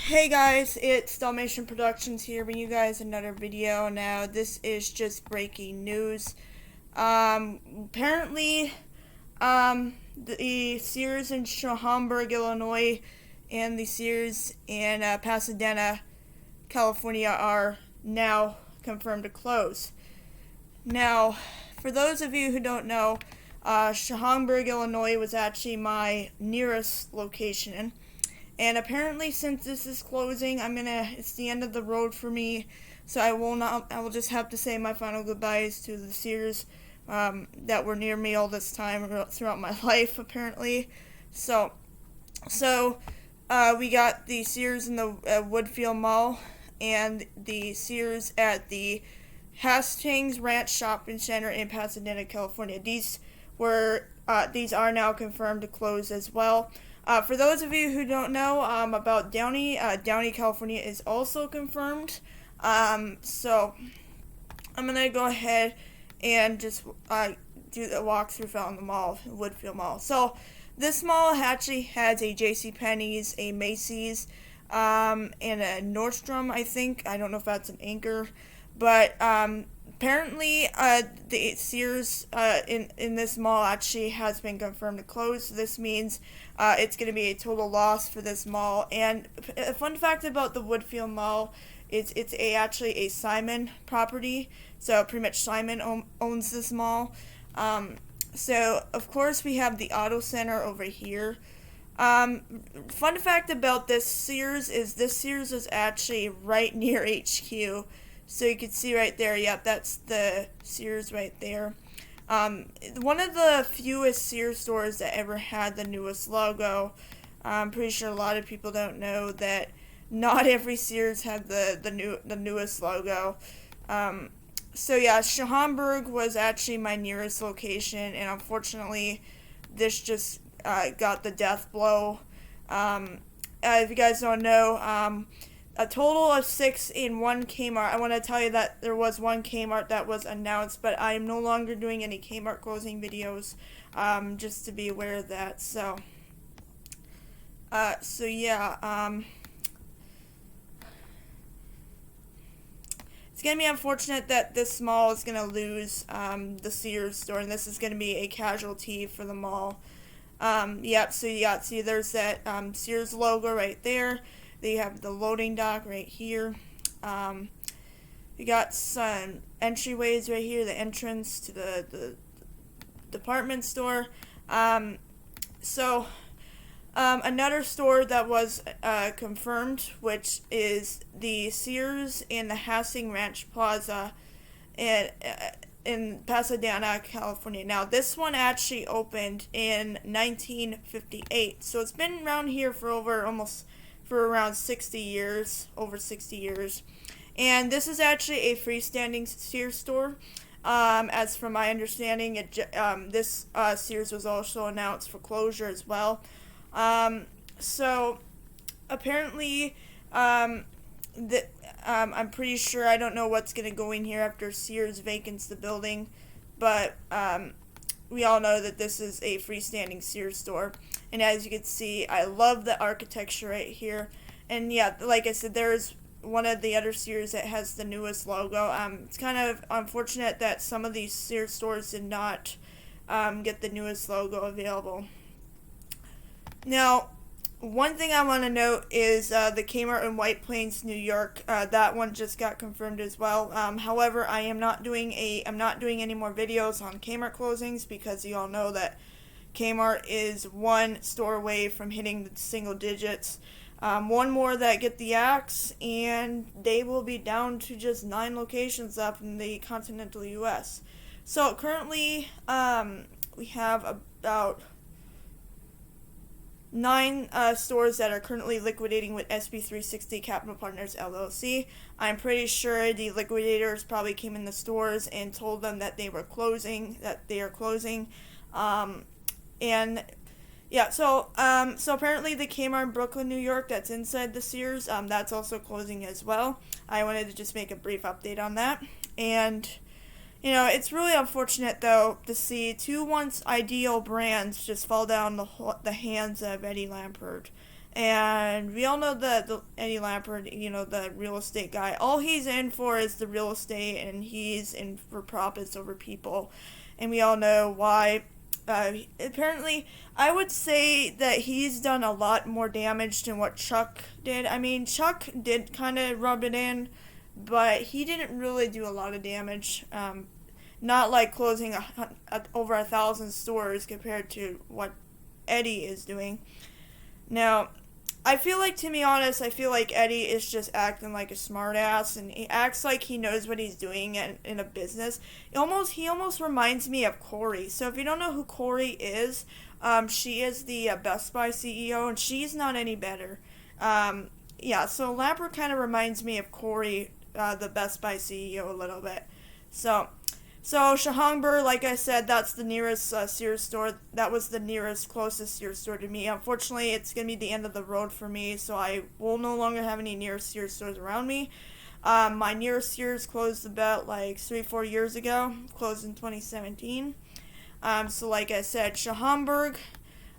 Hey guys, it's Dalmatian Productions here bringing you guys another video. Now, this is just breaking news. Apparently, the Sears in Schaumburg, Illinois, and the Sears in Pasadena, California are now confirmed to close. Now, for those of you who don't know, Schaumburg, Illinois was actually my nearest location. And apparently, since this is closing, it's the end of the road for me. So I will just have to say my final goodbyes to the Sears that were near me all this time throughout my life, apparently. So we got the Sears in the Woodfield Mall and the Sears at the Hastings Ranch Shopping Center in Pasadena, California. These are now confirmed to close as well. For those of you who don't know about Downey, Downey, California is also confirmed. So I'm going to go ahead and just do the walkthrough out in the mall, Woodfield Mall. So this mall actually has a JCPenney's, a Macy's, and a Nordstrom, I think. I don't know if that's an Anchor. But apparently, the Sears in this mall actually has been confirmed to close. So this means it's going to be a total loss for this mall. And a fun fact about the Woodfield Mall is it's actually a Simon property. So pretty much Simon owns this mall. So of course we have the Auto Center over here. Fun fact about this Sears is actually right near HQ. So you can see right there, yep, that's the Sears right there. One of the fewest Sears stores that ever had the newest logo. I'm pretty sure a lot of people don't know that not every Sears had the newest logo. So yeah, Schaumburg was actually my nearest location, and unfortunately, this just got the death blow. If you guys don't know, a total of 6 in one Kmart. I want to tell you that there was one Kmart that was announced, but I am no longer doing any Kmart closing videos, just to be aware of that. So yeah, it's going to be unfortunate that this mall is going to lose the Sears store, and this is going to be a casualty for the mall. Yep, so yeah, see there's that Sears logo right there. You have the loading dock right here. You got some entryways right here, the entrance to the department store. Another store that was confirmed, which is the Sears in the Hastings Ranch Plaza in Pasadena, California. Now, this one actually opened in 1958, so it's been around here for around 60 years, over 60 years. And this is actually a freestanding Sears store. As from my understanding, this Sears was also announced for closure as well. So apparently, I'm pretty sure, I don't know what's going to go in here after Sears vacates the building, but we all know that this is a freestanding Sears store. And as you can see, I love the architecture right here. And yeah, like I said, there's one of the other Sears that has the newest logo. It's kind of unfortunate that some of these Sears stores did not get the newest logo available. Now, one thing I want to note is the Kmart in White Plains, New York. That one just got confirmed as well. However, I'm not doing any more videos on Kmart closings because you all know that Kmart is one store away from hitting the single digits. One more that get the axe, and they will be down to just 9 locations up in the continental U.S. So currently, we have about 9 stores that are currently liquidating with SB360 Capital Partners LLC. I'm pretty sure the liquidators probably came in the stores and told them that they are closing. And yeah, so apparently the Kmart in Brooklyn, New York, that's inside the Sears, that's also closing as well. I wanted to just make a brief update on that. And it's really unfortunate, though, to see 2 once ideal brands just fall down the hands of Eddie Lampert. And we all know that Eddie Lampert, the real estate guy, all he's in for is the real estate, and he's in for profits over people. And we all know why. Apparently, I would say that he's done a lot more damage than what Chuck did. I mean, Chuck did kind of rub it in, but he didn't really do a lot of damage. Not like closing over 1,000 stores compared to what Eddie is doing. Now, to be honest, I feel like Eddie is just acting like a smartass, and he acts like he knows what he's doing in a business. He almost reminds me of Corey. So if you don't know who Corey is, she is the Best Buy CEO, and she's not any better. So Lampert kind of reminds me of Corey, the Best Buy CEO, a little bit. So Schaumburg, like I said, that's the nearest Sears store. That was the closest Sears store to me. Unfortunately, it's going to be the end of the road for me, so I will no longer have any nearest Sears stores around me. My nearest Sears closed about 3-4 years ago, closed in 2017. So like I said, Schaumburg,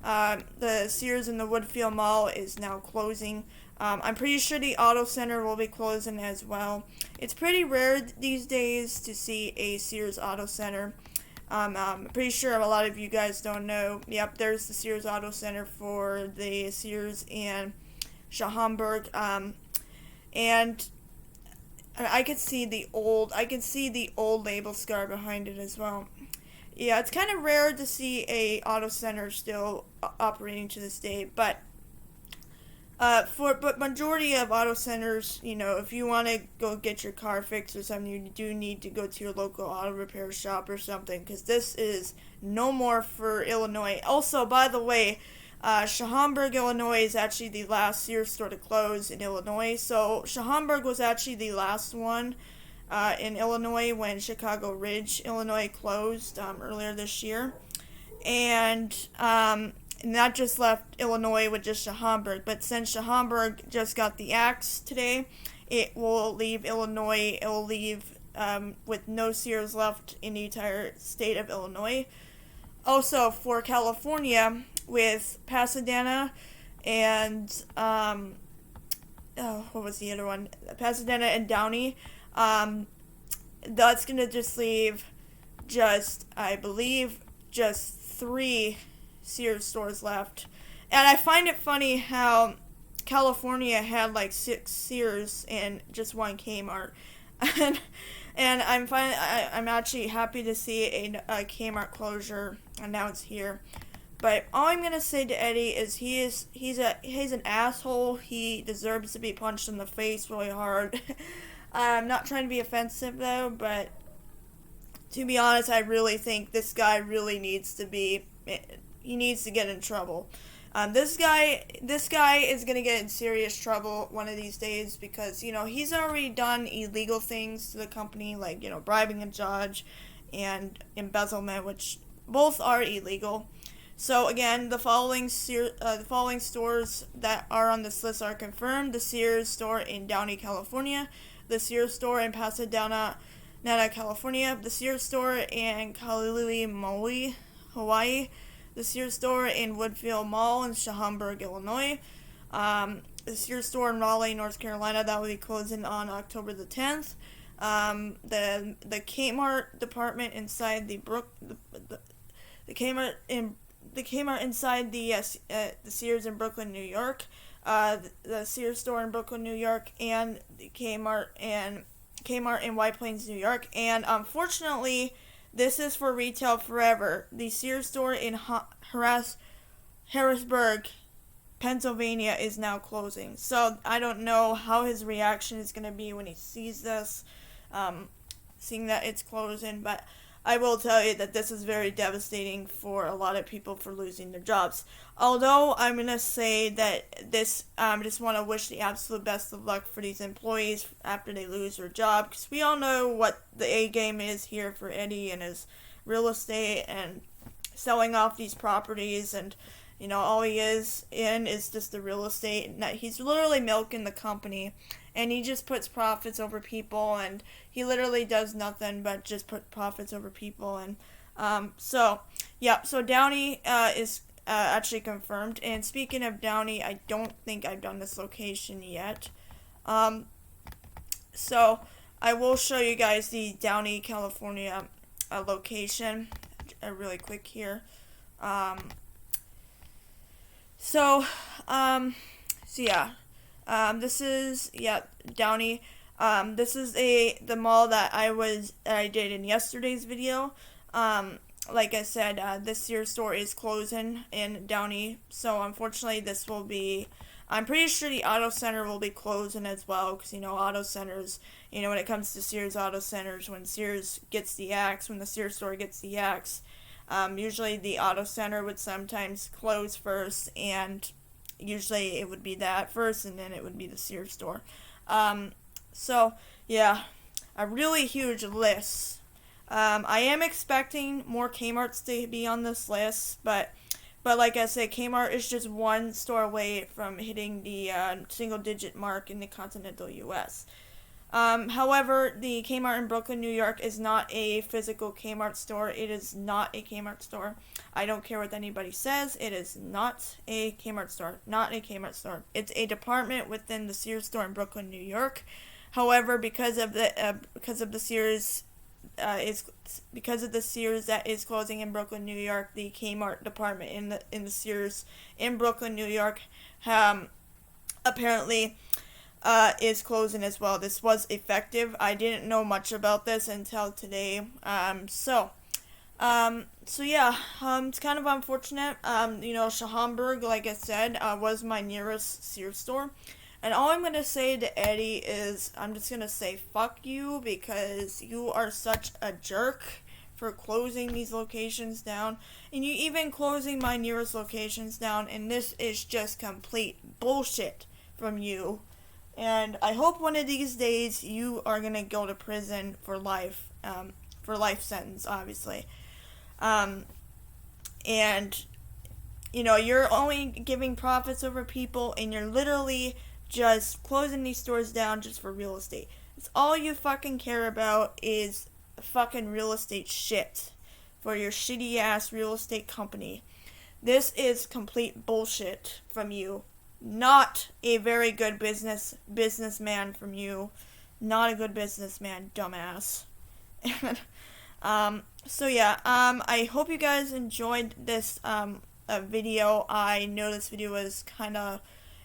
the Sears in the Woodfield Mall is now closing. I'm pretty sure the Auto Center will be closing as well. It's pretty rare these days to see a Sears Auto Center. I'm pretty sure a lot of you guys don't know. Yep, there's the Sears Auto Center for the Sears and Schaumburg. And I can see the old label scar behind it as well. Yeah, it's kind of rare to see a auto center still operating to this day, but majority of auto centers, if you want to go get your car fixed or something, you do need to go to your local auto repair shop or something, because this is no more for Illinois. Also, by the way, Schaumburg, Illinois is actually the last Sears store to close in Illinois. So Schaumburg was actually the last one in Illinois when Chicago Ridge, Illinois closed earlier this year. And that just left Illinois with just Schaumburg. But since Schaumburg just got the axe today, it will leave Illinois. It will leave with no Sears left in the entire state of Illinois. Also, for California, with Pasadena and what was the other one? Pasadena and Downey. That's gonna just leave I believe, just 3 Sears stores left. And I find it funny how California had 6 Sears and just 1 Kmart. and I'm actually happy to see a Kmart closure announced here. But all I'm gonna say to Eddie is he's an asshole. He deserves to be punched in the face really hard. I'm not trying to be offensive though, but to be honest, I really think this guy really needs to get in trouble. This guy is gonna get in serious trouble one of these days because he's already done illegal things to the company, like bribing a judge and embezzlement, which both are illegal. So again, the following stores that are on this list are confirmed: the Sears store in Downey, California, the Sears store in Pasadena, California, the Sears store in Kahului, Maui, Hawaii, the Sears store in Woodfield Mall in Schaumburg, Illinois, the Sears store in Raleigh, North Carolina, that will be closing on October the 10th. The Kmart department inside the Kmart inside the Sears in Brooklyn, New York, the Sears store in Brooklyn, New York, and the Kmart in White Plains, New York. And unfortunately, this is for retail forever. The Sears store in Harrisburg, Pennsylvania is now closing. So I don't know how his reaction is going to be when he sees this, seeing that it's closing, but I will tell you that this is very devastating for a lot of people for losing their jobs. Although I'm going to say that I just want to wish the absolute best of luck for these employees after they lose their job, because we all know what the A game is here for Eddie and his real estate and selling off these properties, and all he is just the real estate. And he's literally milking the company, and he just puts profits over people, and he literally does nothing but just put profits over people. And so Downey is actually confirmed. And speaking of Downey, I don't think I've done this location yet. So I will show you guys the Downey, California location really quick here. So yeah, this is Downey. This is the mall that I did in yesterday's video. Like I said, this Sears store is closing in Downey, so unfortunately this will be, I'm pretty sure the auto center will be closing as well, because, auto centers, when it comes to Sears auto centers, when Sears gets the axe, when the Sears store gets the axe, usually the auto center would sometimes close first, and usually it would be that first, and then it would be the Sears store. So, yeah, a really huge list. I am expecting more Kmart's to be on this list, but like I said, Kmart is just one store away from hitting the single-digit mark in the continental U.S. However, the Kmart in Brooklyn, New York is not a physical Kmart store. It is not a Kmart store. I don't care what anybody says. It is not a Kmart store. Not a Kmart store. It's a department within the Sears store in Brooklyn, New York. However, because of the Sears that is closing in Brooklyn, New York, the Kmart department in the Sears in Brooklyn, New York, apparently is closing as well. This was effective. I didn't know much about this until today. So yeah, it's kind of unfortunate. Schaumburg, like I said, was my nearest Sears store. And all I'm going to say to Eddie is, I'm just going to say fuck you, because you are such a jerk for closing these locations down. And you even closing my nearest locations down, and this is just complete bullshit from you. And I hope one of these days you are going to go to prison for life sentence, obviously. And you're only giving profits over people, and you're literally just closing these stores down just for real estate. It's all you fucking care about is fucking real estate shit for your shitty ass real estate company. This is complete bullshit from you. Not a very good businessman from you. Not a good businessman, dumbass. So yeah, I hope you guys enjoyed this video. I know this video was kind of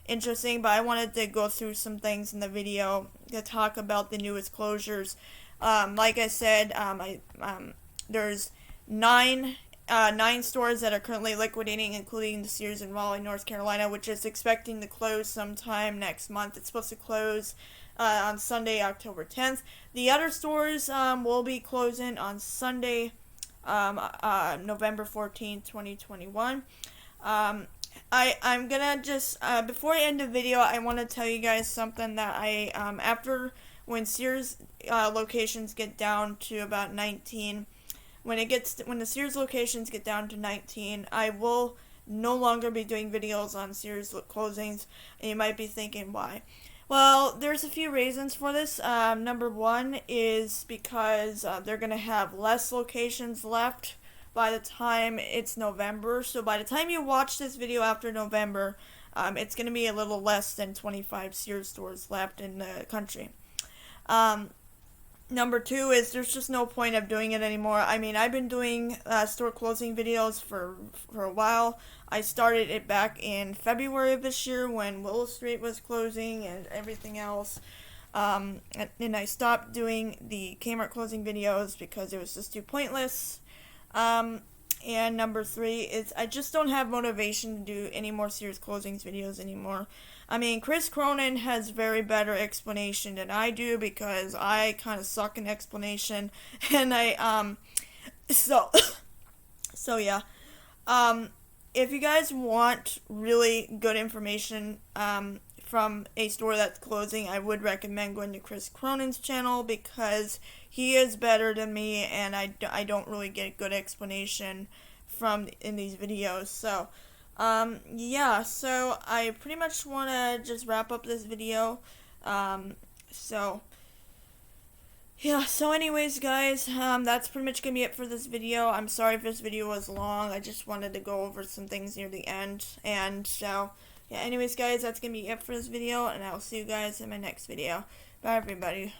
interesting, but I wanted to go through some things in the video to talk about the newest closures. Like I said, there's nine stores that are currently liquidating, including the Sears in Raleigh, North Carolina, which is expecting to close sometime next month. It's supposed to close on Sunday, October 10th. The other stores will be closing on Sunday, November 14th, 2021. I'm gonna just, before I end the video, I want to tell you guys something that after, when Sears locations get down to about 19, when the Sears locations get down to 19, I will no longer be doing videos on Sears closings, and you might be thinking, why? Well, there's a few reasons for this. Number one is because they're gonna have less locations left by the time it's November. So by the time you watch this video after November, it's going to be a little less than 25 Sears stores left in the country. Number two is there's just no point of doing it anymore. I mean, I've been doing store closing videos for a while. I started it back in February of this year when Willow Street was closing and everything else. And I stopped doing the Kmart closing videos because it was just too pointless. And number three is I just don't have motivation to do any more Sears closings videos anymore. I mean, Chris Cronin has very better explanation than I do, because I kind of suck in explanation, and so yeah. If you guys want really good information, from a store that's closing, I would recommend going to Chris Cronin's channel, because he is better than me, and I don't really get good explanation in these videos. So, yeah, so I pretty much want to just wrap up this video. So, Yeah, so anyways, guys, that's pretty much gonna be it for this video. I'm sorry if this video was long. I just wanted to go over some things near the end. And so, yeah, anyways, guys, that's gonna be it for this video, and I'll see you guys in my next video. Bye, everybody.